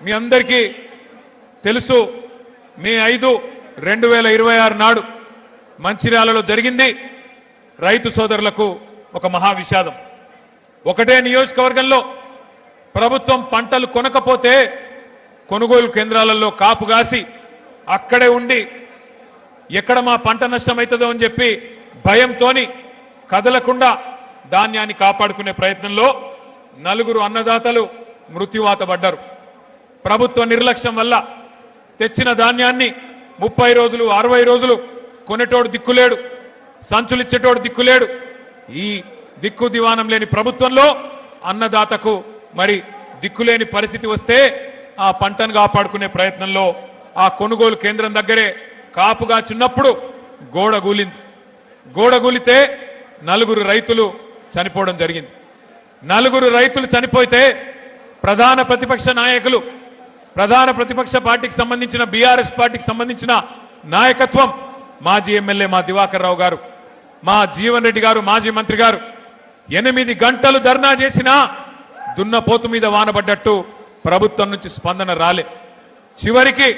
మీ అందరికీ తెలుసు మే 5, 2026 నాడు మంచిర్యాలలో జరిగింది రైతు సోదరులకు ఒక మహా విషాదం. ఒకటే నియోజకవర్గంలో ప్రభుత్వం పంటలు కొనకపోతే కొనుగోలు కేంద్రాలలో కాపుగాసి అక్కడే ఉండి ఎక్కడ మా పంట నష్టమవుతుందో అని చెప్పి భయంతోని కదలకుండా ధాన్యాన్ని కాపాడుకునే ప్రయత్నంలో 4 అన్నదాతలు మృత్యువాత పడ్డారు. ప్రభుత్వ నిర్లక్ష్యం వల్ల తెచ్చిన ధాన్యాన్ని 30 రోజులు 60 రోజులు కొనేటోడు దిక్కులేడు, సంచులిచ్చేటోడు దిక్కులేడు. ఈ దిక్కు దివానం లేని ప్రభుత్వంలో అన్నదాతకు మరి దిక్కులేని పరిస్థితి వస్తే ఆ పంటను కాపాడుకునే ప్రయత్నంలో ఆ కొనుగోలు కేంద్రం దగ్గరే కాపుగా చిన్నప్పుడు గోడ కూలింది. గోడ కూలితే 4 రైతులు చనిపోవడం జరిగింది. 4 రైతులు చనిపోతే ప్రధాన ప్రతిపక్ష నాయకులు, ప్రధాన ప్రతిపక్ష పార్టీకి సంబంధించిన బీఆర్ఎస్ పార్టీకి సంబంధించిన నాయకత్వం, మాజీ ఎమ్మెల్యే మా దివాకర్ రావు గారు, మా జీవన్ రెడ్డి గారు, మాజీ మంత్రి గారు 8 గంటలు ధర్నా చేసినా దున్నపోతు మీద వానబడ్డట్టు ప్రభుత్వం నుంచి స్పందన రాలే. చివరికి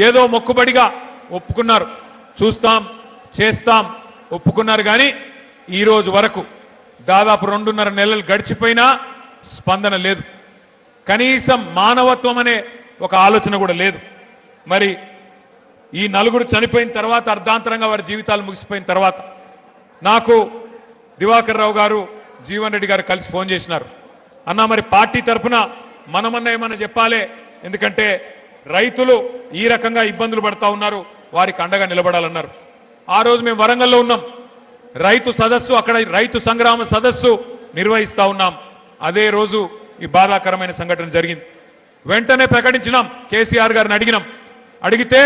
ఏదో మొక్కుబడిగా ఒప్పుకున్నారు, చూస్తాం చేస్తాం ఒప్పుకున్నారు. కానీ ఈ రోజు వరకు దాదాపు 2.5 నెలలు గడిచిపోయినా స్పందన లేదు. కనీసం మానవత్వం అనే ఒక ఆలోచన కూడా లేదు. మరి ఈ 4 చనిపోయిన తర్వాత, అర్ధాంతరంగా వారి జీవితాలు ముగిసిపోయిన తర్వాత నాకు దివాకర్ రావు గారు, జీవన్ రెడ్డి గారు కలిసి ఫోన్ చేసినారు. అన్నా మరి పార్టీ తరఫున మనమన్నా ఏమన్నా చెప్పాలి, ఎందుకంటే రైతులు ఈ రకంగా ఇబ్బందులు పడతా ఉన్నారు, వారికి అండగా నిలబడాలన్నారు. ఆ రోజు మేము వరంగల్లో ఉన్నాం, రైతు సదస్సు, అక్కడ రైతు సంగ్రామ సదస్సు నిర్వహిస్తా ఉన్నాం. అదే రోజు ఈ బాధాకరమైన సంఘటన జరిగింది. వెంటనే ప్రకటించినాం, కేసీఆర్ గారిని అడిగితే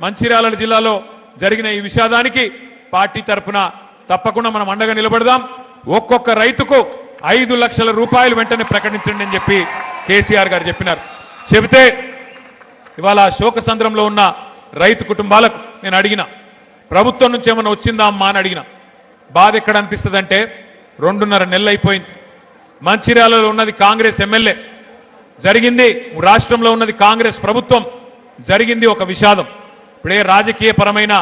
మంచిర్యాల జిల్లాలో జరిగిన ఈ విషాదానికి పార్టీ తరఫున తప్పకుండా మనం అండగా నిలబడదాం, ఒక్కొక్క రైతుకు 5 లక్షల రూపాయలు వెంటనే ప్రకటించండి అని చెప్పి కేసీఆర్ గారు చెప్పినారు. చెబితే ఇవాళ శోకసంద్రంలో ఉన్న రైతు కుటుంబాలకు నేను అడిగిన, ప్రభుత్వం నుంచి ఏమైనా వచ్చిందా అమ్మా అని అడిగిన. బాధ ఎక్కడ అనిపిస్తుంది అంటే 2.5 నెలలు అయిపోయింది. మంచిర్యాలలో ఉన్నది కాంగ్రెస్ ఎమ్మెల్యే, జరిగింది రాష్ట్రంలో ఉన్నది కాంగ్రెస్ ప్రభుత్వం, జరిగింది ఒక విషాదం. ఇప్పుడే రాజకీయ పరమైన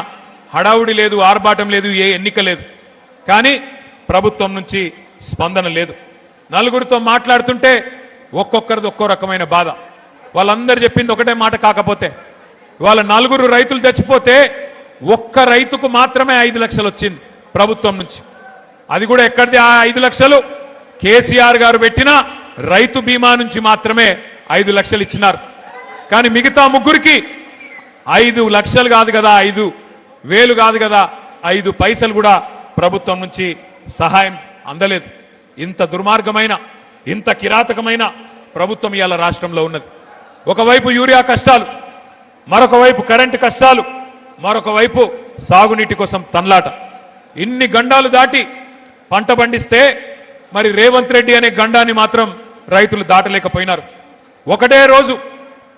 హడావుడి లేదు, ఆర్భాటం లేదు, ఏ ఎన్నిక లేదు, కానీ ప్రభుత్వం నుంచి స్పందన లేదు. 4 మాట్లాడుతుంటే ఒక్కొక్కరిది ఒక్కో రకమైన బాధ. వాళ్ళందరూ చెప్పింది ఒకటే మాట. కాకపోతే వాళ్ళ 4 రైతులు చచ్చిపోతే ఒక్క రైతుకు మాత్రమే 5 లక్షలు వచ్చింది ప్రభుత్వం నుంచి. అది కూడా ఎక్కడిది ఆ 5 లక్షలు? కేసీఆర్ గారు పెట్టిన రైతు బీమా నుంచి మాత్రమే 5 లక్షలు ఇచ్చినారు. కానీ మిగతా 3కి 5 లక్షలు కాదు కదా, 5,000 కాదు కదా, 5 పైసలు కూడా ప్రభుత్వం నుంచి సహాయం అందలేదు. ఇంత దుర్మార్గమైన, ఇంత కిరాతకమైన ప్రభుత్వం ఇవాళ రాష్ట్రంలో ఉన్నది. ఒకవైపు యూరియా కష్టాలు, మరొక వైపు కరెంటు కష్టాలు, మరొక వైపు సాగునీటి కోసం తన్లాట. ఇన్ని గండాలు దాటి పంట పండిస్తే మరి రేవంత్ రెడ్డి అనే గండాన్ని మాత్రం రైతులు దాటలేకపోయినారు. ఒకటే రోజు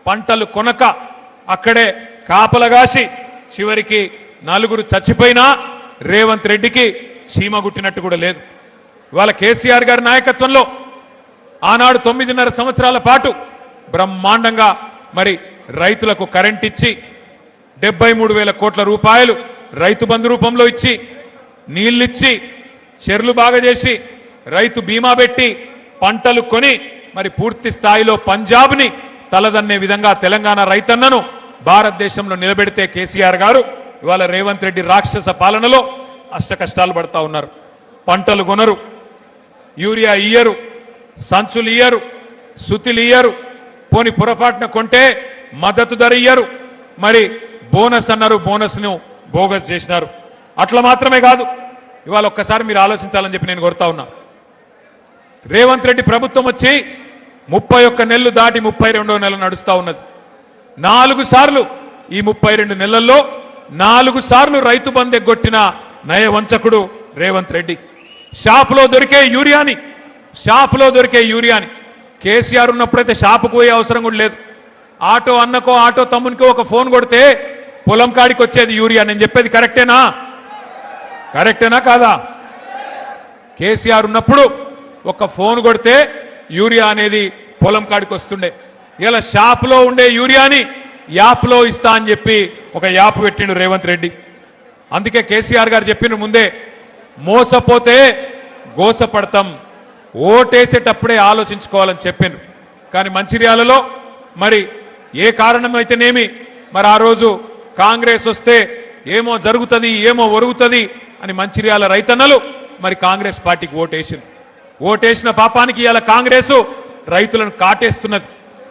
పంటలు కొనక అక్కడే కాపలగాసి చివరికి 4 చచ్చిపోయినా రేవంత్ రెడ్డికి చీమ గుట్టినట్టు కూడా లేదు. ఇవాళ కేసీఆర్ గారి నాయకత్వంలో ఆనాడు 9.5 సంవత్సరాల పాటు బ్రహ్మాండంగా మరి రైతులకు కరెంట్ ఇచ్చి 73,000 కోట్ల రూపాయలు రైతు బంధు రూపంలో ఇచ్చి, నీళ్ళిచ్చి, చెర్లు బాగా చేసి, రైతు బీమా పెట్టి, పంటలు కొని మరి పూర్తి స్థాయిలో పంజాబ్ని తలదన్నే విధంగా తెలంగాణ రైతన్నను భారతదేశంలో నిలబెడితే కేసీఆర్ గారు ఇవాళ రేవంత్ రెడ్డి రాక్షస పాలనలో అష్ట కష్టాలు పడతా ఉన్నారు. పంటలు కొనరు, యూరియా ఇయ్యరు, సంచులు ఇయ్యరు, సుతిలు ఇయ్యరు, పోని పొరపాటున కొంటే మద్దతు ధర ఇయ్యరు, మరి బోనస్ అన్నారు, బోనస్ను బోగస్ చేసినారు. అట్లా మాత్రమే కాదు, ఇవాళ ఒక్కసారి మీరు ఆలోచించాలని చెప్పి నేను కోరుతా ఉన్నా. రేవంత్ రెడ్డి ప్రభుత్వం వచ్చి 31 నెలలు దాటి 32వ నెల నడుస్తా ఉన్నది. 4 సార్లు ఈ 32 నెలల్లో 4 సార్లు రైతు బంధు ఎగ్గొట్టిన నయవంచకుడు రేవంత్ రెడ్డి. షాపులో దొరికే యూరియాని కేసీఆర్ ఉన్నప్పుడైతే షాపుకు పోయే అవసరం కూడా లేదు. ఆటో అన్నకో ఆటో తమ్మునికో ఒక ఫోన్ కొడితే పొలం కాడికి వచ్చేది యూరియా. నేను చెప్పేది కరెక్టేనా కాదా? కేసీఆర్ ఉన్నప్పుడు ఒక ఫోన్ కొడితే యూరియా అనేది పొలం కాడికి వస్తుండే. ఇలా షాప్లో ఉండే యూరియాని యాప్లో ఇస్తా అని చెప్పి ఒక యాప్ పెట్టిండు రేవంత్ రెడ్డి. అందుకే కేసీఆర్ గారు చెప్పిన ముందే మోసపోతే గోసపడతాం, ఓటేసేటప్పుడే ఆలోచించుకోవాలని చెప్పిండ్రు. కానీ మంచిర్యాలలో మరి ఏ కారణమైతేనేమి మరి ఆ రోజు కాంగ్రెస్ వస్తే ఏమో జరుగుతుంది ఏమో ఒరుగుతుంది అని మంచిర్యాల రైతన్నలు మరి కాంగ్రెస్ పార్టీకి ఓటేసిన పాపానికి ఇవాళ కాంగ్రెస్ రైతులను కాటేస్తున్నది.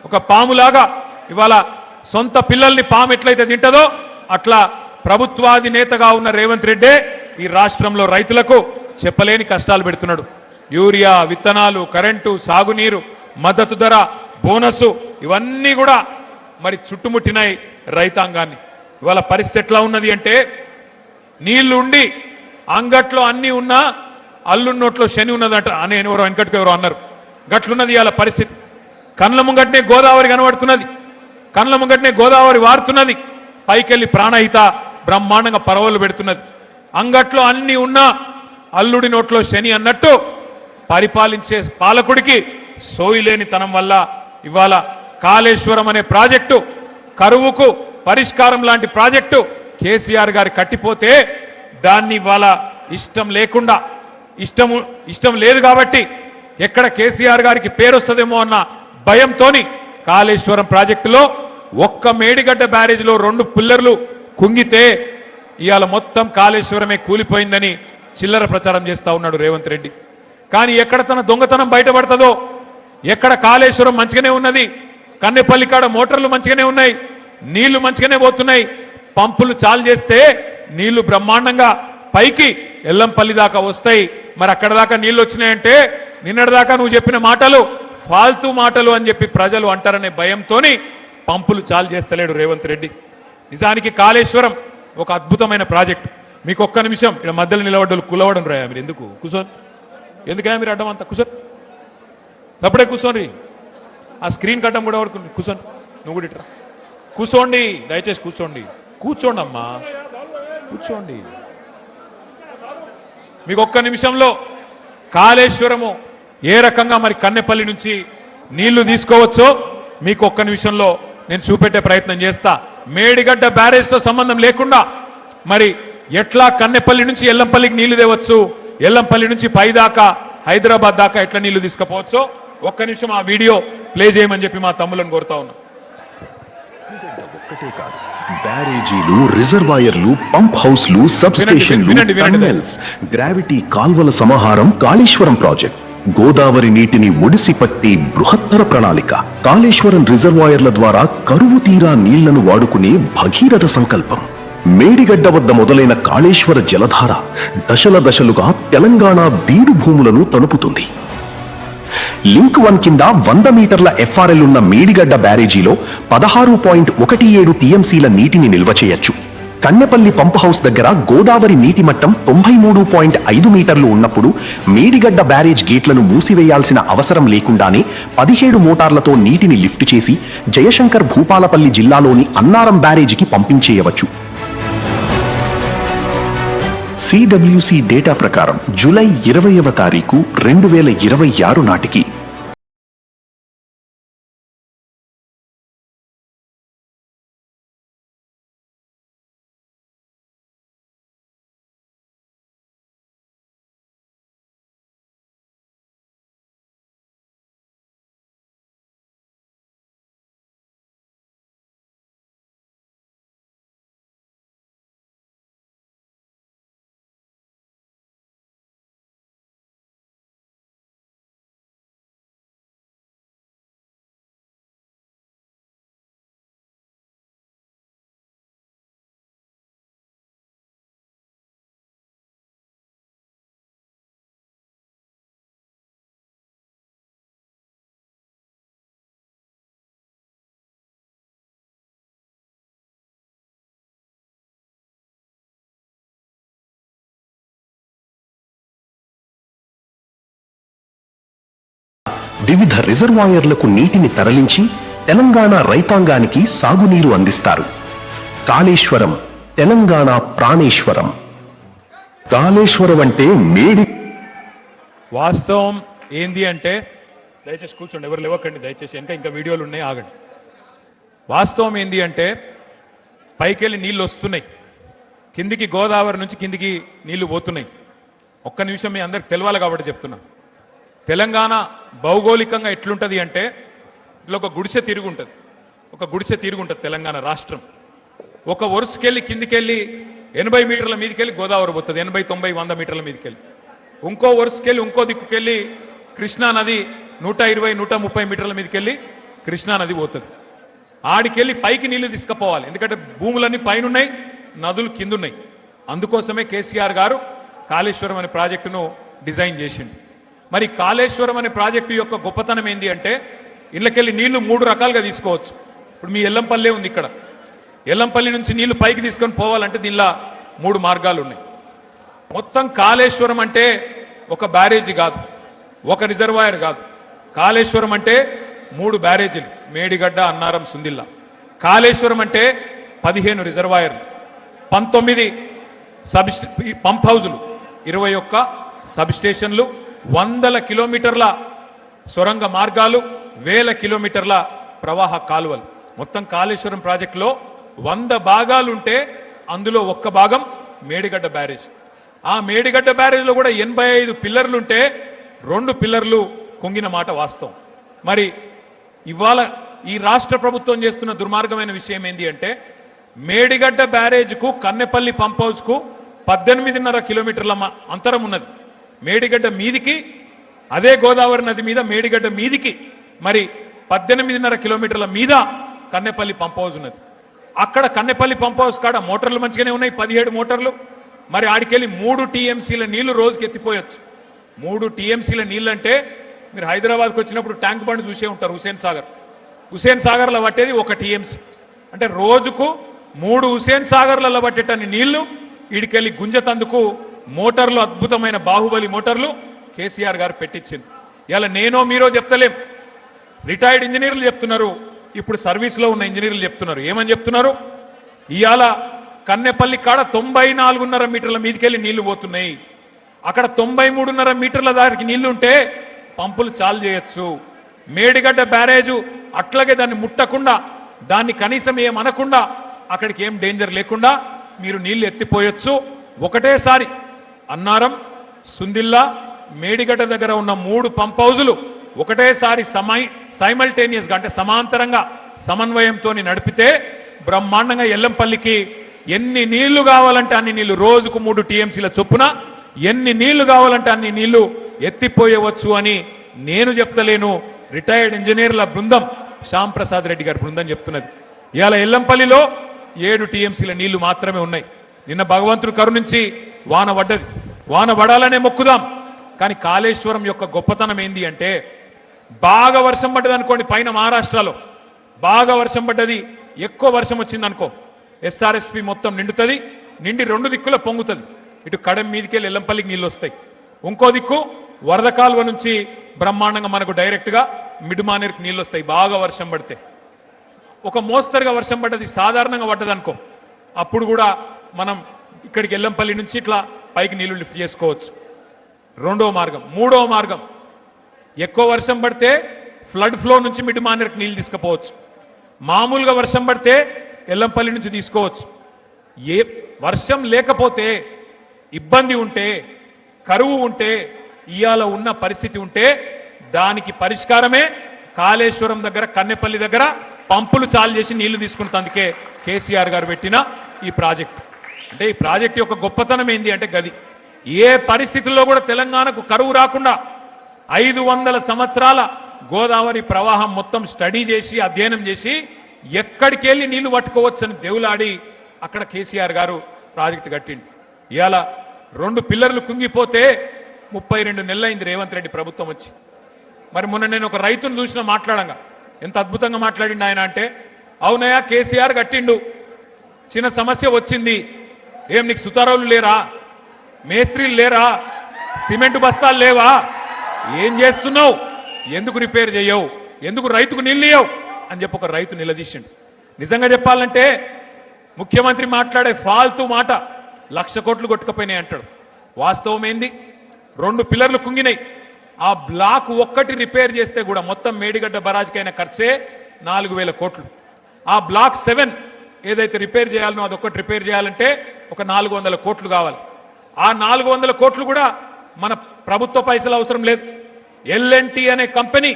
ఒక పాములాగా ఇవాళ సొంత పిల్లల్ని పాము ఎట్లయితే తింటదో అట్లా ప్రభుత్వాధినేతగా ఉన్న రేవంత్ రెడ్డే ఈ రాష్ట్రంలో రైతులకు చెప్పలేని కష్టాలు పెడుతున్నాడు. యూరియా, విత్తనాలు, కరెంటు, సాగునీరు, మద్దతు ధర, బోనసు ఇవన్నీ కూడా మరి చుట్టుముట్టినాయి రైతాంగాన్ని. ఇవాళ పరిస్థితి ఎట్లా ఉన్నది అంటే నీళ్లు ఉండి అంగట్లో అన్నీ ఉన్నా అల్లున్నోట్లో శని ఉన్నదంట అని ఎవరో వెనకటికి ఎవరో అన్నారు. గట్లున్నది ఇవాళ పరిస్థితి. కళ్ళ ముంగట్నే గోదావరి కనబడుతున్నది, కళ్ళ ముంగట్నే గోదావరి వారుతున్నది, పైకెళ్ళి ప్రాణహిత బ్రహ్మాండంగా పరవలు పెడుతున్నది. అంగట్లో అన్నీ ఉన్నా అల్లుడి నోట్లో శని అన్నట్టు పరిపాలించే పాలకుడికి సోయిలేనితనం వల్ల ఇవాళ కాళేశ్వరం అనే ప్రాజెక్టు కరువుకు పరిష్కారం లాంటి ప్రాజెక్టు కేసీఆర్ గారి కట్టిపోతే దాన్ని ఇవాళ ఇష్టం లేకుండా ఇష్టం లేదు కాబట్టి ఎక్కడ కేసీఆర్ గారికి పేరు వస్తుందేమో అన్న భయంతోని కాళేశ్వరం ప్రాజెక్టులో ఒక్క మేడిగడ్డ బ్యారేజ్లో 2 పిల్లర్లు కుంగితే ఇవాళ మొత్తం కాళేశ్వరమే కూలిపోయిందని చిల్లర ప్రచారం చేస్తా ఉన్నాడు రేవంత్ రెడ్డి. కానీ ఎక్కడ తన దొంగతనం బయటపడుతుందో, ఎక్కడ కాళేశ్వరం మంచిగానే ఉన్నది, కన్నెపల్లి కాడ మోటార్లు మంచిగానే ఉన్నాయి, నీళ్లు మంచిగానే పోతున్నాయి, పంపులు చాలు చేస్తే నీళ్లు బ్రహ్మాండంగా పైకి ఎల్లంపల్లి దాకా వస్తాయి. మరి అక్కడ దాకా నీళ్లు వచ్చినాయంటే నిన్నటిదాకా నువ్వు చెప్పిన మాటలు ఫాల్తూ మాటలు అని చెప్పి ప్రజలు అంటారనే భయంతోని పంపులు చాలు చేస్తలేడు రేవంత్ రెడ్డి. నిజానికి కాళేశ్వరం ఒక అద్భుతమైన ప్రాజెక్ట్. మీకు ఒక్క నిమిషం ఇక్కడ మధ్యలో నిలబడ్డలు కులవడం రాయా మీరు ఎందుకు కూర్చోని, ఎందుకయ్యా మీరు అడ్డం అంతా కూర్చొని అప్పుడే కూర్చోండి. ఆ స్క్రీన్ కట్టం కూడా కూర్చోండి, నువ్వు కూడా ఇట్రా కూర్చోండి, దయచేసి కూర్చోండి, కూర్చోండి అమ్మా కూర్చోండి. మీకు ఒక్క నిమిషంలో కాళేశ్వరము ఏ రకంగా మరి కన్నెపల్లి నుంచి నీళ్లు తీసుకోవచ్చో మీకు ఒక్క నిమిషంలో నేను చూపెట్టే ప్రయత్నం చేస్తా. మేడిగడ్డ బ్యారేజ్తో సంబంధం లేకుండా మరి ఎట్లా కన్నెపల్లి నుంచి ఎల్లంపల్లికి నీళ్లు తేవచ్చు, ఎల్లంపల్లి నుంచి పై దాకా హైదరాబాద్ దాకా ఎట్లా నీళ్లు తీసుకుపోవచ్చో ఒక్క నిమిషం ఆ వీడియో ప్లే చేయమని చెప్పి మా తమ్ములను కోరుతా ఉన్నా. ఒక్కటే కాదు, బ్యారేజీలు, రిజర్వాయర్లు, పంప్ హౌస్లు, సబ్ స్టేషన్లు, టన్నెల్స్, గ్రావిటీ కాల్వల సమాహారం కాళేశ్వరం ప్రాజెక్ట్. గోదావరి నీటిని ఒడిసిపట్టి బృహత్తర ప్రణాళిక. కాళేశ్వరం రిజర్వాయర్ల ద్వారా కరువు తీరా నీళ్లను వాడుకునే భగీరథ సంకల్పం. మేడిగడ్డ వద్ద మొదలైన కాళేశ్వర జలధార దశల దశలుగా తెలంగాణ బీడు భూములను తణుపుతుంది. లింక్ 1 కింద 100 మీటర్ల ఎఫ్ఆర్ఎల్ ఉన్న మేడిగడ్డ బ్యారేజీలో 16.17 టీఎంసీల నీటిని నిల్వ చేయొచ్చు. కన్నెపల్లి పంప్ హౌస్ దగ్గర గోదావరి నీటి మట్టం 93.5 మీటర్లు ఉన్నప్పుడు మేడిగడ్డ బ్యారేజ్ గేట్లను మూసివేయాల్సిన అవసరం లేకుండానే 17 మోటార్లతో నీటిని లిఫ్ట్ చేసి జయశంకర్ భూపాలపల్లి జిల్లాలోని అన్నారం బ్యారేజీకి పంపించేయవచ్చు. సిడబ్ల్యూసి డేటా ప్రకారం జూలై 20వ తారీఖు 2026 నాటికి వివిధ రిజర్వాయర్లకు నీటిని తరలించి తెలంగాణ రైతాంగానికి సాగునీరు అందిస్తారు. కాళేశ్వరం తెలంగాణ ప్రాణేశ్వరం. కాళేశ్వరం అంటే మేడి వాస్తవం ఏంది అంటే దయచేసి కూర్చోండి, ఎవరు లేవకండి దయచేసి, ఇంకా వీడియోలు ఉన్నాయి, ఆగండి. వాస్తవం ఏంది అంటే పైకెళ్ళి నీళ్ళు వస్తున్నాయి, కిందికి గోదావరి నుంచి కిందికి నీళ్లు పోతున్నాయి. ఒక్క నిమిషం మీ అందరికి తెలవాలి కాబట్టి చెప్తున్నా. తెలంగాణ భౌగోళికంగా ఎట్లుంటుంది అంటే ఇట్లా ఒక గుడిసె తిరుగుంటుంది తెలంగాణ రాష్ట్రం. ఒక వరుసకెళ్ళి కిందికెళ్ళి 80 మీటర్ల మీదకెళ్ళి గోదావరి పోతుంది, 80, 90, 100 మీటర్ల మీదకెళ్ళి. ఇంకో వరుసకెళ్ళి ఇంకో దిక్కుకెళ్ళి కృష్ణా నది 120, 130 మీటర్ల మీదకెళ్ళి కృష్ణా నది పోతుంది. ఆడికెళ్ళి పైకి నీళ్లు తీసుకుపోవాలి, ఎందుకంటే భూములన్నీ పైన ఉన్నాయి, నదులు కింద ఉన్నాయి. అందుకోసమే కేసీఆర్ గారు కాళేశ్వరం అనే ప్రాజెక్టును డిజైన్ చేసిండు. మరి కాళేశ్వరం అనే ప్రాజెక్టు యొక్క గొప్పతనం ఏంది అంటే ఇళ్ళకెళ్ళి నీళ్లు 3 రకాలుగా తీసుకోవచ్చు. ఇప్పుడు మీ ఎల్లంపల్లె ఉంది, ఇక్కడ ఎల్లంపల్లి నుంచి నీళ్లు పైకి తీసుకొని పోవాలంటే దీనిలో 3 మార్గాలు ఉన్నాయి. మొత్తం కాళేశ్వరం అంటే ఒక బ్యారేజీ కాదు, ఒక రిజర్వాయర్ కాదు. కాళేశ్వరం అంటే 3 బ్యారేజీలు, మేడిగడ్డ, అన్నారం, సుందిల్లా. కాళేశ్వరం అంటే 15 రిజర్వాయర్లు, 19 పంప్ హౌజులు, 21 సబ్ స్టేషన్లు, 100 కిలోమీటర్ల సొరంగ మార్గాలు, 1000 కిలోమీటర్ల ప్రవాహ కాలువలు. మొత్తం కాళేశ్వరం ప్రాజెక్టులో 100 భాగాలుంటే అందులో 1 భాగం మేడిగడ్డ బ్యారేజ్. ఆ మేడిగడ్డ బ్యారేజ్లో కూడా 85 పిల్లర్లుంటే 2 పిల్లర్లు కుంగిన మాట వాస్తవం. మరి ఇవాళ ఈ రాష్ట్ర ప్రభుత్వం చేస్తున్న దుర్మార్గమైన విషయం ఏంది అంటే మేడిగడ్డ బ్యారేజ్కు కన్నెపల్లి పంప్ హౌస్కు 18.5 కిలోమీటర్ల అంతరం ఉన్నది. మేడిగడ్డ మీదికి, అదే గోదావరి నది మీద మేడిగడ్డ మీదికి మరి 18.5 కిలోమీటర్ల మీద కన్నెపల్లి పంప్ హౌస్ ఉన్నది. అక్కడ కన్నెపల్లి పంప్ హౌస్ కాడ మోటార్లు మంచిగానే ఉన్నాయి, 17 మోటార్లు. మరి ఆడికెళ్ళి 3 టీఎంసీల నీళ్లు రోజుకి ఎత్తిపోయొచ్చు. 3 టీఎంసీల నీళ్ళు అంటే మీరు హైదరాబాద్కి వచ్చినప్పుడు ట్యాంక్ బండ్ చూసే ఉంటారు, హుసేన్ సాగర్లో పట్టేది 1 టీఎంసీ. అంటే రోజుకు 3 హుసేన్ సాగర్లలో పట్టేటన్ని నీళ్లు ఈడికెళ్ళి గుంజతందుకు మోటార్లు, అద్భుతమైన బాహుబలి మోటార్లు కేసీఆర్ గారు పెట్టించింది. ఇలా నేనో మీరో చెప్తలేం, రిటైర్డ్ ఇంజనీర్లు చెప్తున్నారు, ఇప్పుడు సర్వీస్లో ఉన్న ఇంజనీర్లు చెప్తున్నారు. ఏమని చెప్తున్నారు? ఇవాళ కన్నెపల్లి కాడ 94.5 మీటర్ల మీదకెళ్ళి నీళ్లు పోతున్నాయి. అక్కడ 93.5 మీటర్ల దానికి నీళ్లు ఉంటే పంపులు చాలు చేయొచ్చు. మేడిగడ్డ బ్యారేజు అట్లాగే దాన్ని ముట్టకుండా, దాన్ని కనీసం ఏమనకుండా, అక్కడికి ఏం డేంజర్ లేకుండా మీరు నీళ్లు ఎత్తిపోయొచ్చు. ఒకటేసారి అన్నారం, సుందిల్లా, మేడిగడ్డ దగ్గర ఉన్న 3 పంప్ హౌజులు ఒకటేసారి సైమల్టేనియస్గా అంటే సమాంతరంగా సమన్వయంతో నడిపితే బ్రహ్మాండంగా ఎల్లంపల్లికి ఎన్ని నీళ్లు కావాలంటే అన్ని నీళ్లు, రోజుకు 3 టీఎంసీల చొప్పున ఎన్ని నీళ్లు కావాలంటే అన్ని నీళ్లు ఎత్తిపోయవచ్చు అని నేను చెప్తలేను, రిటైర్డ్ ఇంజనీర్ల బృందం, శ్యామ్ ప్రసాద్ రెడ్డి గారి బృందం చెప్తున్నది. ఇవాళ ఎల్లంపల్లిలో 7 టీఎంసీల నీళ్లు మాత్రమే ఉన్నాయి. నిన్న భగవంతుడు కరుణించి వాన పడ్డది, వాన పడాలనే మొక్కుదాం. కానీ కాళేశ్వరం యొక్క గొప్పతనం ఏంది అంటే బాగా వర్షం పడ్డది అనుకోండి, పైన మహారాష్ట్రలో బాగా వర్షం పడ్డది, ఎక్కువ వర్షం వచ్చింది అనుకో, ఎస్ఆర్ఎస్పి మొత్తం నిండుతుంది, నిండి 2 దిక్కుల పొంగుతుంది. ఇటు కడెం మీదకెళ్ళి ఎల్లంపల్లికి నీళ్ళు వస్తాయి, ఇంకో దిక్కు వరద కాలువ నుంచి బ్రహ్మాండంగా మనకు డైరెక్ట్గా మిడ్మానేర్కి నీళ్ళు వస్తాయి. బాగా వర్షం పడితే ఒక మోస్తరుగా వర్షం పడ్డది, సాధారణంగా పడ్డది అనుకో, అప్పుడు కూడా మనం ఇక్కడికి ఎల్లంపల్లి నుంచి ఇట్లా పైకి నీళ్లు లిఫ్ట్ చేసుకోవచ్చు. 2వ మార్గం. 3వ మార్గం, ఎక్కువ వర్షం పడితే ఫ్లడ్ ఫ్లో నుంచి మిడ్మానేర్కి నీళ్ళు తీసుకుపోవచ్చు. మామూలుగా వర్షం పడితే ఎల్లంపల్లి నుంచి తీసుకోవచ్చు. ఏ వర్షం లేకపోతే, ఇబ్బంది ఉంటే, కరువు ఉంటే, ఇయాల ఉన్న పరిస్థితి ఉంటే దానికి పరిష్కారమే కాళేశ్వరం దగ్గర, కన్నెపల్లి దగ్గర పంపులు చాలు చేసి నీళ్లు తీసుకున్నందుకే కేసీఆర్ గారు పెట్టిన ఈ ప్రాజెక్ట్. అంటే ఈ ప్రాజెక్ట్ యొక్క గొప్పతనం ఏంది అంటే గది, ఏ పరిస్థితుల్లో కూడా తెలంగాణకు కరువు రాకుండా 500 సంవత్సరాల గోదావరి ప్రవాహం మొత్తం స్టడీ చేసి, అధ్యయనం చేసి ఎక్కడికి వెళ్ళి నీళ్లు పట్టుకోవచ్చని దేవులాడి అక్కడ కేసీఆర్ గారు ప్రాజెక్టు కట్టిండు. ఇవాళ 2 పిల్లర్లు కుంగిపోతే 32 నెలలైంది రేవంత్ రెడ్డి ప్రభుత్వం వచ్చి. మరి మొన్న నేను ఒక రైతును చూసిన మాట్లాడంగా ఎంత అద్భుతంగా మాట్లాడిండు ఆయన అంటే, అవునయ్యా కేసీఆర్ కట్టిండు, చిన్న సమస్య వచ్చింది, ఏం నీకు సుతారావులు లేరా, మేస్త్రీలు లేరా, సిమెంట్ బస్తాలు లేవా, ఏం చేస్తున్నావు, ఎందుకు రిపేర్ చేయవు, ఎందుకు రైతుకు నీళ్ళు ఇయ్యవు అని చెప్పి ఒక రైతు నిలదీసిండు. నిజంగా చెప్పాలంటే ముఖ్యమంత్రి మాట్లాడే ఫాల్తూ మాట 1,00,000 కోట్లు కొట్టుకుపోయినాయి అంటాడు. వాస్తవం ఏంది? 2 పిల్లర్లు కుంగినాయి, ఆ బ్లాక్ ఒక్కటి రిపేర్ చేస్తే కూడా మొత్తం మేడిగడ్డ బరాజ్కైన ఖర్చే 4,000 కోట్లు. ఆ బ్లాక్ 7 ఏదైతే రిపేర్ చేయాలనో అదొక్కటి రిపేర్ చేయాలంటే ఒక 400 కోట్లు కావాలి. ఆ 400 కోట్లు కూడా మన ప్రభుత్వ పైసలు అవసరం లేదు. ఎల్ఎన్టీ అనే కంపెనీ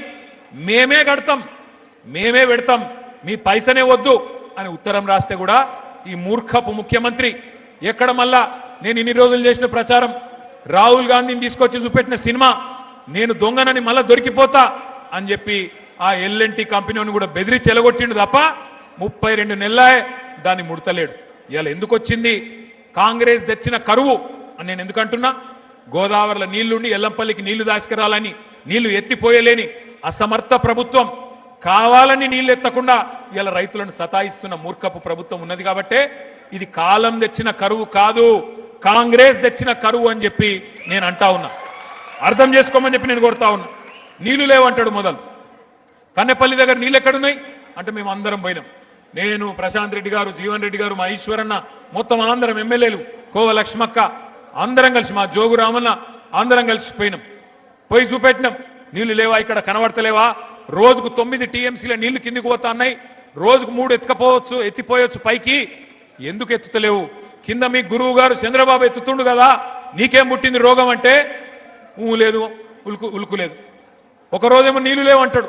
మేమే కడతాం, మేమే పెడతాం, మీ పైసనే వద్దు అని ఉత్తరం రాస్తే కూడా ఈ మూర్ఖపు ముఖ్యమంత్రి ఎక్కడ మళ్ళా నేను ఇన్ని రోజులు చేసిన ప్రచారం, రాహుల్ గాంధీని తీసుకొచ్చి చూపెట్టిన సినిమా నేను దొంగనని మళ్ళా దొరికిపోతా అని చెప్పి ఆ ఎల్ఎన్టీ కంపెనీని కూడా బెదిరించి చెలగొట్టిండు తప్ప 32 నెలలే దాన్ని ముడతలేడు. ఇవాళ ఎందుకు వచ్చింది? కాంగ్రెస్ తెచ్చిన కరువు అని నేను ఎందుకంటున్నా? గోదావరిలో నీళ్లుండి ఎల్లంపల్లికి నీళ్లు దాసుకురాలని నీళ్లు ఎత్తిపోయలేని అసమర్థ ప్రభుత్వం, కావాలని నీళ్లు ఎత్తకుండా ఇలా రైతులను సతాయిస్తున్న మూర్ఖపు ప్రభుత్వం ఉన్నది కాబట్టే ఇది కాలం తెచ్చిన కరువు కాదు, కాంగ్రెస్ తెచ్చిన కరువు అని చెప్పి నేను అంటా ఉన్నా. అర్థం చేసుకోమని చెప్పి నేను కోరుతా ఉన్నా. నీళ్లు లేవంటాడు మొదలు. కన్నెపల్లి దగ్గర నీళ్ళు ఎక్కడున్నాయి అంటే మేము అందరం పోయినాం. నేను, ప్రశాంత్ రెడ్డి గారు, జీవన్ రెడ్డి గారు, మా ఈశ్వరన్న, మొత్తం అందరం ఎమ్మెల్యేలు, కోవ లక్ష్మక్క అందరం కలిసి, మా జోగు రామన్న అందరం కలిసి పోయినాం. పోయి చూపెట్టినాం. నీళ్లు లేవా, ఇక్కడ కనబడతలేవా? రోజుకు 9 టీఎంసీల నీళ్లు కిందికి పోతా ఉన్నాయి, రోజుకు 3 ఎత్తిపోయొచ్చు పైకి. ఎందుకు ఎత్తుతలేవు? కింద మీ గురువు గారు చంద్రబాబు ఎత్తుతుండు కదా, నీకేం పుట్టింది రోగం అంటే లేదు, ఉలుకు లేదు. ఒక రోజేమో నీళ్లు లేవంటాడు,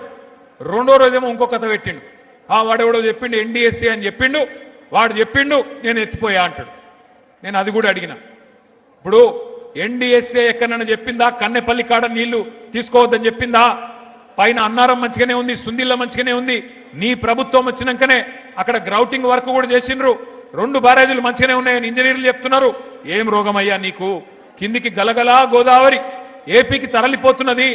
రెండో రోజేమో ఇంకో కథ పెట్టిండు. వాడెవడో చెప్పిండు ఎన్డీఎస్సీ అని చెప్పిండు, వాడు చెప్పిండు నేను ఎత్తిపోయా అంటాడు. నేను అది కూడా అడిగిన. ఇప్పుడు ఎన్డీఎస్సీ ఎక్కడన్నా చెప్పిందా కన్నెపల్లి కాడ నీళ్లు తీసుకోవద్దని చెప్పిందా? పైన అన్నారం మంచిగానే ఉంది, సుందిల్ల మంచిగానే ఉంది. నీ ప్రభుత్వం వచ్చినాకనే అక్కడ గ్రౌటింగ్ వర్క్ కూడా చేసిండ్రు, 2 బ్యారేజీలు మంచిగానే ఉన్నాయని ఇంజనీర్లు చెప్తున్నారు. ఏం రోగమయ్యా నీకు? కిందికి గలగలా గోదావరి ఏపీకి తరలిపోతున్నది,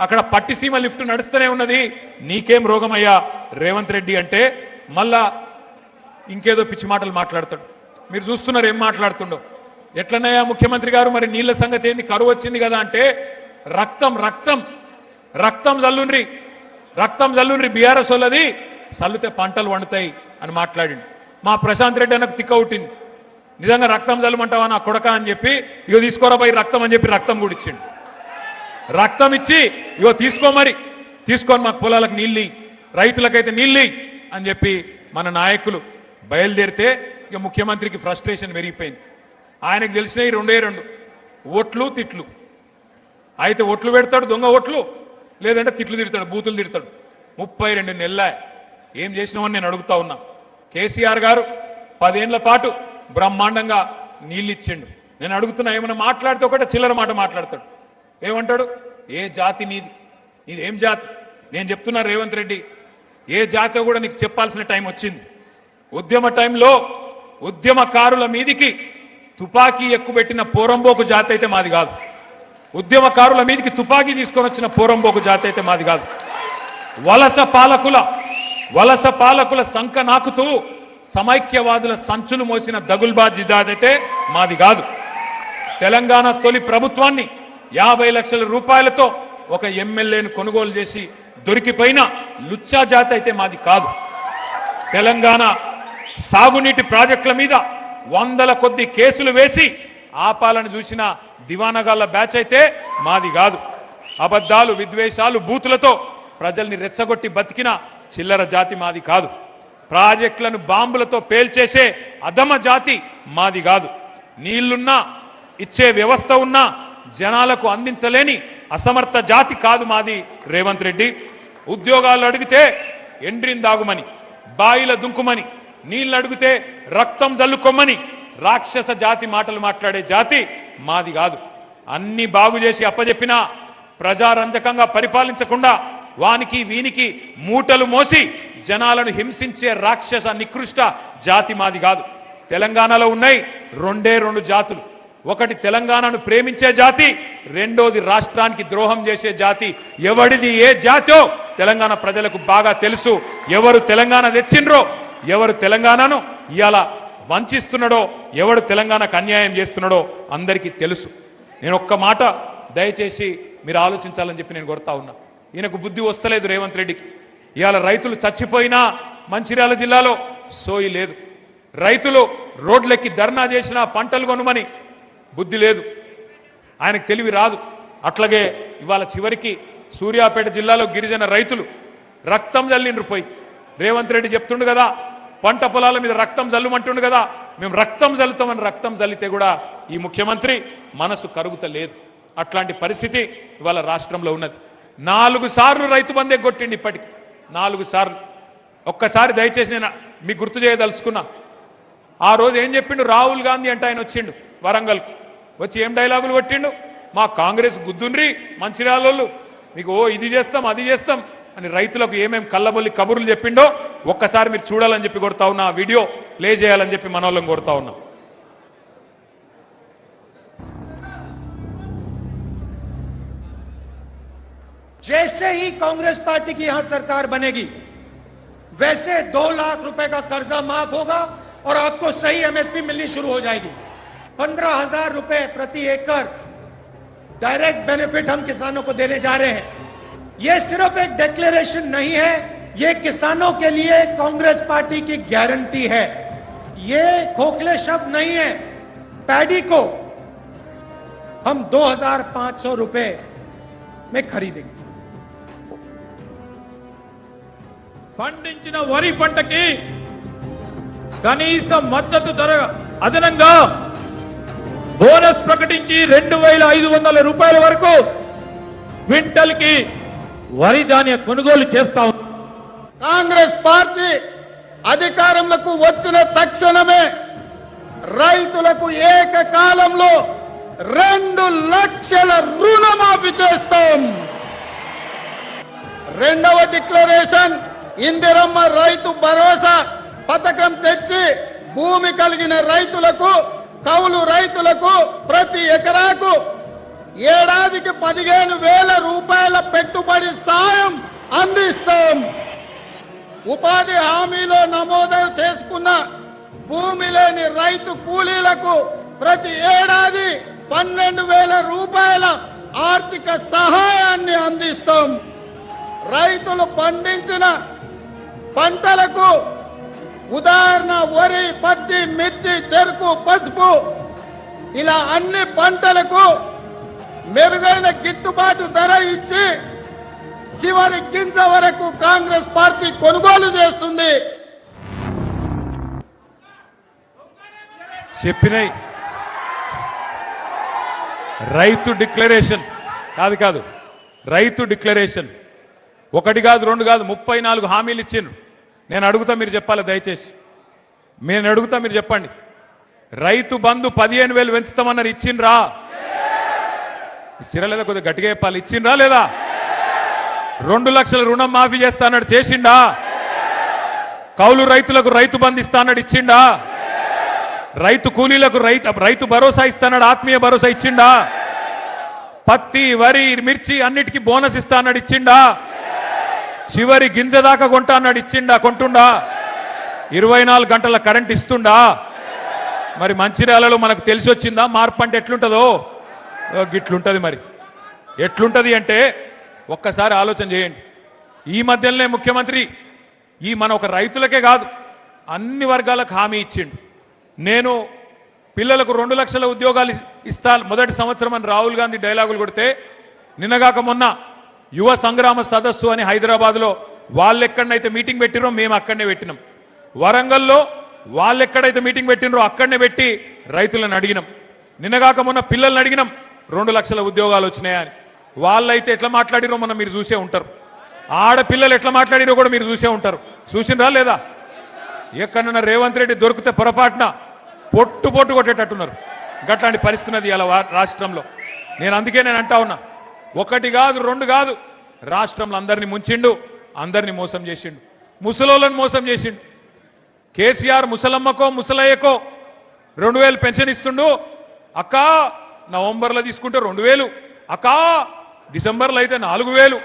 అక్కడ పట్టిసీమ లిఫ్ట్ నడుస్తూనే ఉన్నది, నీకేం రోగమయ్యా రేవంత్ రెడ్డి అంటే మళ్ళా ఇంకేదో పిచ్చి మాటలు మాట్లాడతాడు. మీరు చూస్తున్నారు ఏం మాట్లాడుతుండో. ఎట్లనయ్యా ముఖ్యమంత్రి గారు, మరి నీళ్ల సంగతి ఏంది? కరువు వచ్చింది కదా అంటే రక్తం జల్లుండ్రి బీఆర్ఎస్ వాళ్ళది, చల్లితే పంటలు వండుతాయి అని మాట్లాడిండు. మా ప్రశాంత్ రెడ్డి అన్నకు తిక్క ఉట్టింది. నిజంగా రక్తం జల్లమంటావా నా కొడక అని చెప్పి, ఇగో తీసుకోరా పోయి రక్తం అని చెప్పి రక్తం కూడా ఇచ్చిండు. రక్తం ఇచ్చి ఇగో తీసుకొని మాకు పొలాలకు నీళ్ళు, రైతులకైతే నీళ్ళు అని చెప్పి మన నాయకులు బయలుదేరితే ఇక ముఖ్యమంత్రికి ఫ్రస్ట్రేషన్ పెరిగిపోయింది. ఆయనకు తెలిసినవి 2 ఓట్లు తిట్లు. అయితే ఓట్లు పెడతాడు, దొంగ ఓట్లు, లేదంటే తిట్లు తిడతాడు, బూతులు తిడతాడు. 32 నెలలే ఏం చేసినామని నేను అడుగుతా ఉన్నా. కేసీఆర్ గారు 10 ఏళ్ల పాటు బ్రహ్మాండంగా నీళ్ళు ఇచ్చిండు. నేను అడుగుతున్నా, ఏమైనా మాట్లాడితే ఒకటే చిల్లర మాట మాట్లాడతాడు. ఏమంటాడు? ఏ జాతి నీది ఏం జాతి? నేను చెప్తున్నా రేవంత్ రెడ్డి, ఏ జాతి కూడా నీకు చెప్పాల్సిన టైం వచ్చింది. ఉద్యమ టైంలో ఉద్యమకారుల మీదికి తుపాకీ ఎక్కుబెట్టిన పోరంబోకు జాతి అయితే మాది కాదు. ఉద్యమకారుల మీదికి తుపాకీ తీసుకొని వచ్చిన పోరంబోకు జాతి అయితే మాది కాదు. వలస పాలకుల సంక నాకుతూ సమైక్యవాదుల సంచులు మోసిన దగుల్బాజ్ ఇదాదైతే మాది కాదు. తెలంగాణ తొలి ప్రభుత్వాన్ని 50 లక్షల రూపాయలతో ఒక ఎమ్మెల్యేను కొనుగోలు చేసి దొరికిపోయిన లుచ్చా జాతి అయితే మాది కాదు. తెలంగాణ సాగునీటి ప్రాజెక్టుల మీద 100ల కొద్ది కేసులు వేసి ఆపాలని చూసిన దివానగాళ్ల బ్యాచ్ అయితే మాది కాదు. అబద్ధాలు, విద్వేషాలు, బూతులతో ప్రజల్ని రెచ్చగొట్టి బతికిన చిల్లర జాతి మాది కాదు. ప్రాజెక్టులను బాంబులతో పేల్చేసే అధమ జాతి మాది కాదు. నీళ్లున్నా, ఇచ్చే వ్యవస్థ ఉన్నా జనాలకు అందించలేని అసమర్థ జాతి కాదు మాది రేవంత్ రెడ్డి. ఉద్యోగాలు అడిగితే ఎండ్రిందాగుమని, బాయిల దుంకుమని, నీళ్లు అడిగితే రక్తం జల్లుకొమ్మని రాక్షస జాతి మాటలు మాట్లాడే జాతి మాది కాదు. అన్ని బాగు చేసి అప్పజెప్పినా ప్రజారంజకంగా పరిపాలించకుండా వానికి వీనికి మూటలు మోసి జనాలను హింసించే రాక్షస నికృష్ట జాతి మాది కాదు. తెలంగాణలో ఉన్నాయి 2 జాతులు. ఒకటి తెలంగాణను ప్రేమించే జాతి, రెండోది రాష్ట్రానికి ద్రోహం చేసే జాతి. ఎవడిది ఏ జాతో తెలంగాణ ప్రజలకు బాగా తెలుసు. ఎవరు తెలంగాణ తెచ్చిండ్రో, ఎవరు తెలంగాణను ఇవాళ వంచిస్తున్నాడో, ఎవడు తెలంగాణకు అన్యాయం చేస్తున్నాడో అందరికీ తెలుసు. నేను ఒక్క మాట దయచేసి మీరు ఆలోచించాలని చెప్పి నేను కోరుతా ఉన్నా. ఈయనకు బుద్ధి వస్తలేదు రేవంత్ రెడ్డికి. ఇవాళ రైతులు చచ్చిపోయినా మంచిర్యాల జిల్లాలో సోయి లేదు. రైతులు రోడ్లెక్కి ధర్నా చేసినా పంటలు కొనుమని బుద్ధి లేదు. ఆయనకు తెలివి రాదు. అట్లాగే ఇవాళ చివరికి సూర్యాపేట జిల్లాలో గిరిజన రైతులు రక్తం జల్లిండ్రు పోయి. రేవంత్ రెడ్డి చెప్తుండు కదా, పంట పొలాల మీద రక్తం జల్లుమంటుండు కదా, మేము రక్తం జల్లుతామని రక్తం జల్లితే కూడా ఈ ముఖ్యమంత్రి మనసు కరుగుతలేదు. అట్లాంటి పరిస్థితి ఇవాళ రాష్ట్రంలో ఉన్నది. 4 సార్లు రైతు బంధు ఎగ్గొట్టిండి, ఇప్పటికి 4 సార్లు. ఒక్కసారి దయచేసి నేను మీకు గుర్తు చేయదలుచుకున్నా. ఆ రోజు ఏం చెప్పిండు రాహుల్ గాంధీ అంటే, ఆయన వచ్చిండు వరంగల్కు, వచ్చి ఏం డైలాగులు కొట్టిండు, మా కాంగ్రెస్ గుద్దుండ్రి మంచిర్యాలోళ్ళు, మీకు ఇది చేస్తాం అది చేస్తాం అని రైతులకు ఏమేం కళ్ళబొల్లి కబుర్లు చెప్పిండో ఒక్కసారి మీరు చూడాలని చెప్పి కొడతా ఉన్నా, ఆ వీడియో ప్లే చేయాలని చెప్పి మనోళ్ళని కొడతా ఉన్నాం. जैसे ही कांग्रेस पार्टी की यहां सरकार बनेगी वैसे 2 लाख रुपए का कर्जा माफ होगा और आपको सही एमएसपी मिलनी शुरू हो जाएगी। 15,000 रुपए प्रति एकड़ डायरेक्ट बेनिफिट हम किसानों को देने जा रहे हैं। यह सिर्फ एक डिक्लेरेशन नहीं है, यह किसानों के लिए कांग्रेस पार्टी की गारंटी है। यह खोखले शब्द नहीं है। पैडी को हम 2,500 रुपए में खरीदेंगे। పండించిన వరి పంటకి కనీస మద్దతు ధర అదనంగా బోనస్ ప్రకటించి 2,500 రూపాయల వరకు క్వింటల్ కి వరి ధాన్య కొనుగోలు చేస్తాం. కాంగ్రెస్ పార్టీ అధికారంలోకి వచ్చిన తక్షణమే రైతులకు ఏకకాలంలో 2 లక్షల రుణమాఫీ చేస్తాం. రెండవ డిక్లరేషన్ ఇందిరమ్మ రైతు భరోసా పథకం తెచ్చి భూమి కలిగిన రైతులకు, కౌలు రైతులకు ప్రతి ఎకరాకు ఏడాదికి 15,000 రూపాయల పెట్టుబడి సాయం అందిస్తాం. ఉపాధి హామీలో నమోదు చేసుకున్న భూమి లేని రైతు కూలీలకు ప్రతి ఏడాది 12,000 రూపాయల ఆర్థిక సహాయాన్ని అందిస్తాం. రైతులు పండించిన పంటలకు ఉదాహరణ వరి, పత్తి, మిర్చి, చెరుకు, పసుపు ఇలా అన్ని పంటలకు మెరుగైన గిట్టుబాటు ధర ఇచ్చి చివరి గింజ వరకు కాంగ్రెస్ పార్టీ కొనుగోలు చేస్తుంది. చెప్పినాయి రైతు డిక్లరేషన్ కాదు, రైతు డిక్లరేషన్ 1 కాదు 2 కాదు 34 హామీలు ఇచ్చిండ్రు. నేను అడుగుతా, మీరు చెప్పాలి దయచేసి. నేను అడుగుతా, మీరు చెప్పండి. రైతు బంధు 15,000 పెంచుతామన్నారు, ఇచ్చిండ్రా? ఇచ్చిరా లేదా? కొద్దిగా గట్టిగా చెప్పాలి, ఇచ్చిండ్రా లేదా? 2 లక్షల రుణం మాఫీ చేస్తా అన్నాడు, చేసిండా? కౌలు రైతులకు రైతు బంధు ఇస్తా అన్నాడు, ఇచ్చిండా? రైతు కూలీలకు రైతు భరోసా ఇస్తాడు, ఆత్మీయ భరోసా ఇచ్చిండా? పత్తి, వరి, మిర్చి అన్నిటికీ బోనస్ ఇస్తా అన్నాడు, ఇచ్చిండా? చివరి గింజ దాకా కొంటా అన్నాడు, ఇచ్చిండా? కొంటుండా? 24 గంటల కరెంట్ ఇస్తుండా? మరి మంచిర్యాలలో మనకు తెలిసి వచ్చిందా మార్పు అంటే ఎట్లుంటుందో? గిట్లుంటది. మరి ఎట్లుంటది అంటే ఒక్కసారి ఆలోచన చేయండి. ఈ మధ్యలోనే ముఖ్యమంత్రి మన ఒక రైతులకే కాదు అన్ని వర్గాలకు హామీ ఇచ్చిండు. నేను పిల్లలకు 2 లక్షల ఉద్యోగాలు ఇస్తా మొదటి సంవత్సరం అని రాహుల్ గాంధీ డైలాగులు కొడితే, నిన్నగాక మొన్న యువ సంగ్రామ సదస్సు అని హైదరాబాద్లో వాళ్ళు ఎక్కడైతే మీటింగ్ పెట్టిరో మేము అక్కడనే పెట్టినాం. వరంగల్లో వాళ్ళు ఎక్కడైతే మీటింగ్ పెట్టినరో అక్కడనే పెట్టి రైతులను అడిగినాం. నిన్నగాక మొన్న పిల్లల్ని అడిగినాం 2 లక్షల ఉద్యోగాలు వచ్చినాయా అని. వాళ్ళైతే ఎట్లా మాట్లాడిరో మొన్న మీరు చూసే ఉంటారు. ఆడపిల్లలు ఎట్లా మాట్లాడిరో కూడా మీరు చూసే ఉంటారు. చూసినరా లేదా? ఎక్కడన్నా రేవంత్ రెడ్డి దొరికితే పొరపాటున పొట్టు కొట్టేటట్టున్నారు. గట్లాంటి పరిస్థితి ఇలా రాష్ట్రంలో. అందుకే నేను అంటా ఉన్నా, 1 కాదు 2 కాదు, రాష్ట్రంలో అందరినీ ముంచిండు, అందరినీ మోసం చేసిండు, ముసలోళ్ళని మోసం చేసిండు. కేసీఆర్ ముసలమ్మకో ముసలయ్యకో 2,000 పెన్షన్ ఇస్తుండు. అక్క నవంబర్లో తీసుకుంటే 2,000, అక్క డిసెంబర్లో అయితే 4,000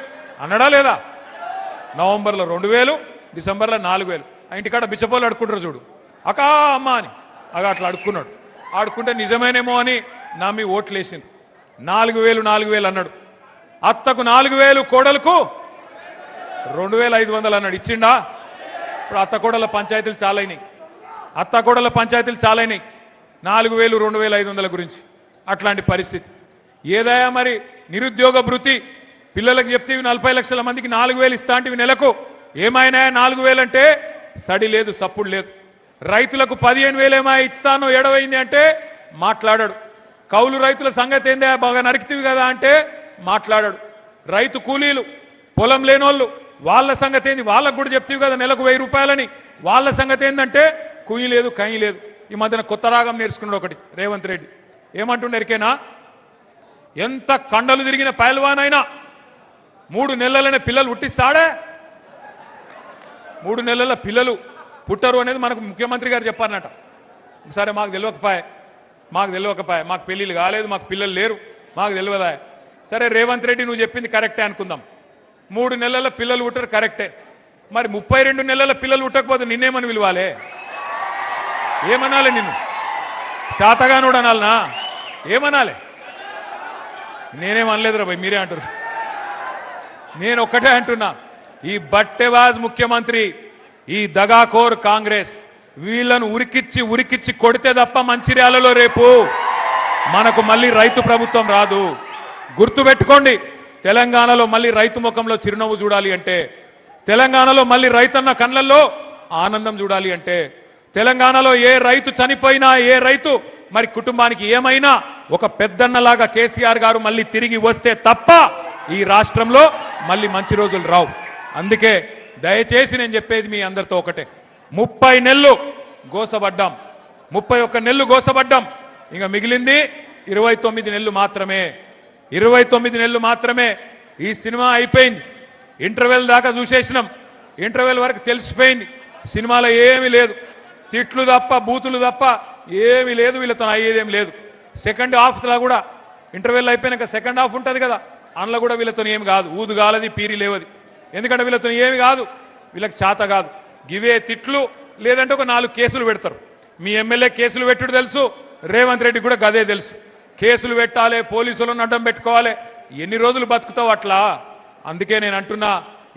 అన్నడా లేదా? నవంబర్లో 2,000, డిసెంబర్లో 4,000. ఆ ఇంటికాడ బిచ్చపోలు అడుక్కుంటారు చూడు, అక్క అమ్మ అని అట్లా అడుక్కున్నాడు. ఆడుకుంటే నిజమేనేమో అని నమ్మి ఓట్లేసింది. 4,000 అన్నాడు. అత్తకు 4,000, కోడలకు 2,500 అన్నాడు, ఇచ్చిండా? ఇప్పుడు అత్తకోడల పంచాయతీలు చాలైనాయి. 4,000, 2,500 గురించి. అట్లాంటి పరిస్థితి. ఏదయా మరి నిరుద్యోగ భృతి పిల్లలకు చెప్తే 40 లక్షల మందికి 4,000 ఇస్తా అంటే నెలకు ఏమైనా 4,000 అంటే సడి లేదు, సప్పుడు లేదు. రైతులకు 15,000 ఏమా ఇస్తానో ఏడవైంది అంటే మాట్లాడాడు. కౌలు రైతుల సంగతి ఏందా బాగా నరికితివి కదా అంటే మాట్లాడాడు. రైతు కూలీలు పొలం లేనోళ్ళు వాళ్ళ సంగతి ఏంది, వాళ్ళకు కూడా చెప్తివి కదా నెలకు 1,000 రూపాయలని, వాళ్ళ సంగతి ఏంటంటే కుయ్యి లేదు కయ్యి లేదు. ఈ మధ్యన కొత్త రాగం నేర్చుకున్నాడు ఒకటి రేవంత్ రెడ్డి. ఏమంటుండే ఎరికేనా, ఎంత కండలు తిరిగిన పైల్వానైనా 3 నెలలనే పిల్లలు పుట్టిస్తాడే. 3 నెలల పిల్లలు పుట్టరు అనేది మనకు ముఖ్యమంత్రి గారు చెప్పారన్నట. సరే మాకు తెలియకపాయే, మాకు పెళ్ళిళ్ళు కాలేదు, మాకు పిల్లలు లేరు, మాకు తెలియదా. సరే రేవంత్ రెడ్డి నువ్వు చెప్పింది కరెక్టే అనుకుందాం, 3 నెలల పిల్లలు పుట్టరు కరెక్టే. మరి 32 నెలల పిల్లలు పుట్టకపోతే నిన్నేమని విలువాలే, ఏమనాలి నిన్ను? శాతగానుడు అనాలనా, ఏమనాలి? నేనేమనలేదురా భయ్, మీరే అంటారు. నేను ఒక్కటే అంటున్నా, ఈ బట్టెవాజ్ ముఖ్యమంత్రి, ఈ దగాకోర్ కాంగ్రెస్ వీళ్ళను ఉరికిచ్చి కొడితే తప్ప మంచిర్యాలలో రేపు మనకు మళ్ళీ రైతు ప్రభుత్వం రాదు. గుర్తుపెట్టుకోండి, తెలంగాణలో మళ్ళీ రైతు ముఖంలో చిరునవ్వు చూడాలి అంటే, తెలంగాణలో మళ్ళీ రైతన్న కళ్ళల్లో ఆనందం చూడాలి అంటే, తెలంగాణలో ఏ రైతు చనిపోయినా, ఏ రైతు మరి కుటుంబానికి ఏమైనా ఒక పెద్దన్నలాగా కేసీఆర్ గారు మళ్ళీ తిరిగి వస్తే తప్ప ఈ రాష్ట్రంలో మళ్ళీ మంచి రోజులు రావు. అందుకే దయచేసి నేను చెప్పేది మీ అందరితో ఒకటే, 30 నెలలు గోసపడ్డాం, 31 నెలలు గోసపడ్డాం, ఇంకా మిగిలింది 29 నెలలు మాత్రమే. 29 నెలలు మాత్రమే. ఈ సినిమా అయిపోయింది, ఇంటర్వెల్ దాకా చూసేసినాం, ఇంటర్వెల్ వరకు తెలిసిపోయింది సినిమాలో ఏమీ లేదు, తిట్లు తప్ప బూతులు తప్ప ఏమీ లేదు, వీళ్ళతో అయ్యేదేం లేదు. సెకండ్ హాఫ్లో కూడా ఇంటర్వెల్ అయిపోయినాక సెకండ్ హాఫ్ ఉంటుంది కదా, అందులో కూడా వీళ్ళతో ఏమి కాదు, ఊదు గాలది పీరి లేవది. ఎందుకంటే వీళ్ళతో ఏమి కాదు, వీళ్ళకి చేత కాదు, గివే తిట్లు లేదంటే ఒక 4 కేసులు పెడతారు. మీ ఎమ్మెల్యే కేసులు పెట్టుడు తెలుసు, రేవంత్ రెడ్డి కూడా గదే తెలుసు. కేసులు పెట్టాలి, పోలీసులను అడ్డం పెట్టుకోవాలి, ఎన్ని రోజులు బతుకుతావు అట్లా? అందుకే నేను అంటున్నా,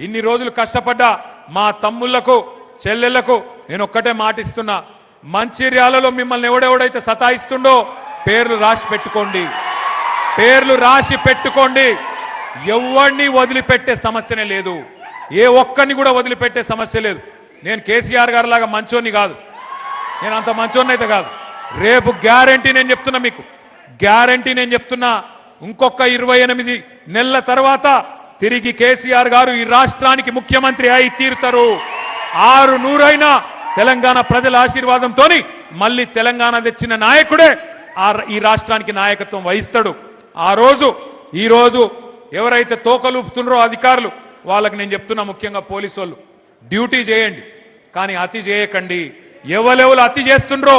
ఇన్ని రోజులు కష్టపడ్డా మా తమ్ముళ్లకు చెల్లెళ్లకు నేను ఒక్కటే మాటిస్తున్నా, మంచిర్యాలలో మిమ్మల్ని ఎవడెవడైతే సతాయిస్తుండో పేర్లు రాసి పెట్టుకోండి, పేర్లు రాసి పెట్టుకోండి. ఎవరిని వదిలిపెట్టే సమస్యనే లేదు, ఏ ఒక్కరిని కూడా వదిలిపెట్టే సమస్య లేదు. నేను కేసీఆర్ గారి లాగా మంచోని కాదు, నేను అంత మంచోని అయితే కాదు. రేపు గ్యారంటీ నేను చెప్తున్నా, మీకు గ్యారంటీ నేను చెప్తున్నా, ఇంకొక 28 నెలల తర్వాత తిరిగి కేసీఆర్ గారు ఈ రాష్ట్రానికి ముఖ్యమంత్రి అయి తీరుతారు. 600 అయినా తెలంగాణ ప్రజల ఆశీర్వాదంతో మళ్ళీ తెలంగాణ తెచ్చిన నాయకుడే ఈ రాష్ట్రానికి నాయకత్వం వహిస్తాడు. ఆ రోజు ఈ రోజు ఎవరైతే తోకలూపుతున్నారో అధికారులు వాళ్ళకి నేను చెప్తున్నా, ముఖ్యంగా పోలీసు వాళ్ళు, డ్యూటీ చేయండి కానీ అతి చేయకండి. ఎవరెవరు అతి చేస్తుండ్రో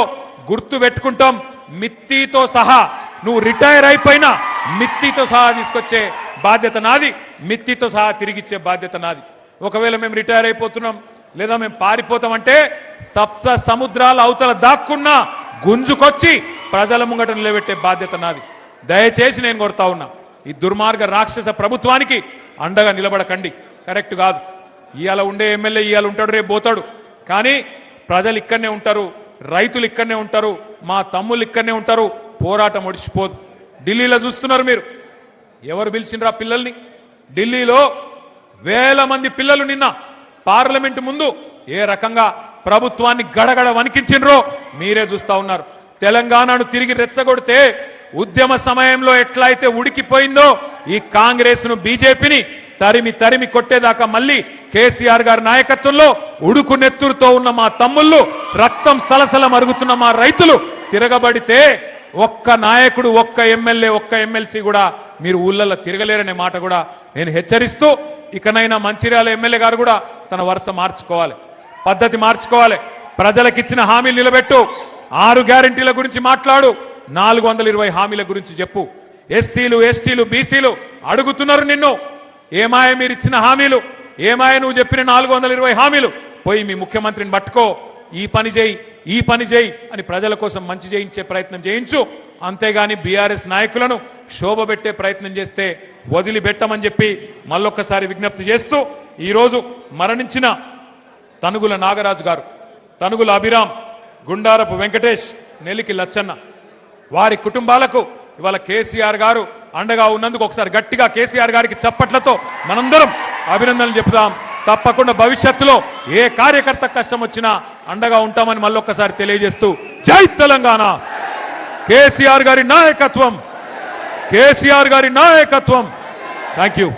గుర్తు పెట్టుకుంటాం, మిత్తితో సహా. నువ్వు రిటైర్ అయిపోయినా మిత్తితో సహా తీసుకొచ్చే బాధ్యత నాది, మిత్తితో సహా తిరిగిచ్చే బాధ్యత నాది. ఒకవేళ మేము రిటైర్ అయిపోతున్నాం లేదా మేము పారిపోతామంటే 7 సముద్రాల అవతల దాక్కున్నా గుంజుకొచ్చి ప్రజల ముంగట నిలబెట్టే బాధ్యత నాది. దయచేసి నేను కోరుతా ఉన్నా, ఈ దుర్మార్గ రాక్షస ప్రభుత్వానికి అండగా నిలబడకండి, కరెక్ట్ కాదు. ఇవాళ ఉండే ఎమ్మెల్యే ఇవాళ ఉంటాడు, రేపు పోతాడు, కానీ ప్రజలు ఇక్కడనే ఉంటారు, రైతులు ఇక్కడనే ఉంటారు, మా తమ్ముళ్ళు ఇక్కడనే ఉంటారు. పోరాటం ఒడిచిపోదు. ఢిల్లీలో చూస్తున్నారు మీరు, ఎవరు పిలిచిండ్రా పిల్లల్ని? ఢిల్లీలో వేల మంది పిల్లలు నిన్న పార్లమెంటు ముందు ఏ రకంగా ప్రభుత్వాన్ని గడగడ వణికించిండ్రో మీరే చూస్తా ఉన్నారు. తెలంగాణను తిరిగి రెచ్చగొడితే ఉద్యమ సమయంలో ఎట్లయితే ఉడికిపోయిందో ఈ కాంగ్రెస్ ను బీజేపీని తరిమి కొట్టేదాకా మళ్ళీ కేసీఆర్ గారి నాయకత్వంలో ఉడుకు నెత్తురుతో ఉన్న మా తమ్ముళ్ళు, రక్తం సలసల మరుగుతున్న మా రైతులు తిరగబడితే ఒక్క నాయకుడు, ఒక్క ఎమ్మెల్యే, ఒక్క ఎమ్మెల్సీ కూడా మీరు ఊళ్ళల్లో తిరగలేరనే మాట కూడా నేను హెచ్చరిస్తూ, ఇకనైనా మంచిర్యాల ఎమ్మెల్యే గారు కూడా తన వరుస మార్చుకోవాలి, పద్ధతి మార్చుకోవాలి. ప్రజలకిచ్చిన హామీలు నిలబెట్టు, 6 గ్యారెంటీల గురించి మాట్లాడు, 420 హామీల గురించి చెప్పు. ఎస్సీలు, ఎస్టీలు, బీసీలు అడుగుతున్నారు నిన్ను, ఏమాయ మీరు ఇచ్చిన హామీలు, ఏమాయ నువ్వు చెప్పిన 420 హామీలు? పోయి మీ ముఖ్యమంత్రిని పట్టుకో, ఈ పని చేయి అని ప్రజల కోసం మంచి చేయించే ప్రయత్నం చేయించు. అంతేగాని బీఆర్ఎస్ నాయకులను శోభబెట్టే ప్రయత్నం చేస్తే వదిలిపెట్టమని చెప్పి మళ్ళొక్కసారి విజ్ఞప్తి చేస్తూ, ఈరోజు మరణించిన తనుగుల నాగరాజు గారు, తనుగుల అభిరామ్, గుండారపు వెంకటేష్, నెలికి లచ్చన్న వారి కుటుంబాలకు ఇవాళ కేసీఆర్ గారు అండగా ఉన్నందుకు ఒకసారి గట్టిగా కేసీఆర్ గారికి చప్పట్లతో మనందరం అభినందనలు చెప్దాం. తప్పకుండా భవిష్యత్తులో ఏ కార్యకర్త కష్టం వచ్చినా అండగా ఉంటామని మళ్ళొక్కసారి తెలియజేస్తూ జై తెలంగాణ. కేసీఆర్ గారి నాయకత్వం, కేసీఆర్ గారి నాయకత్వం. Thank you.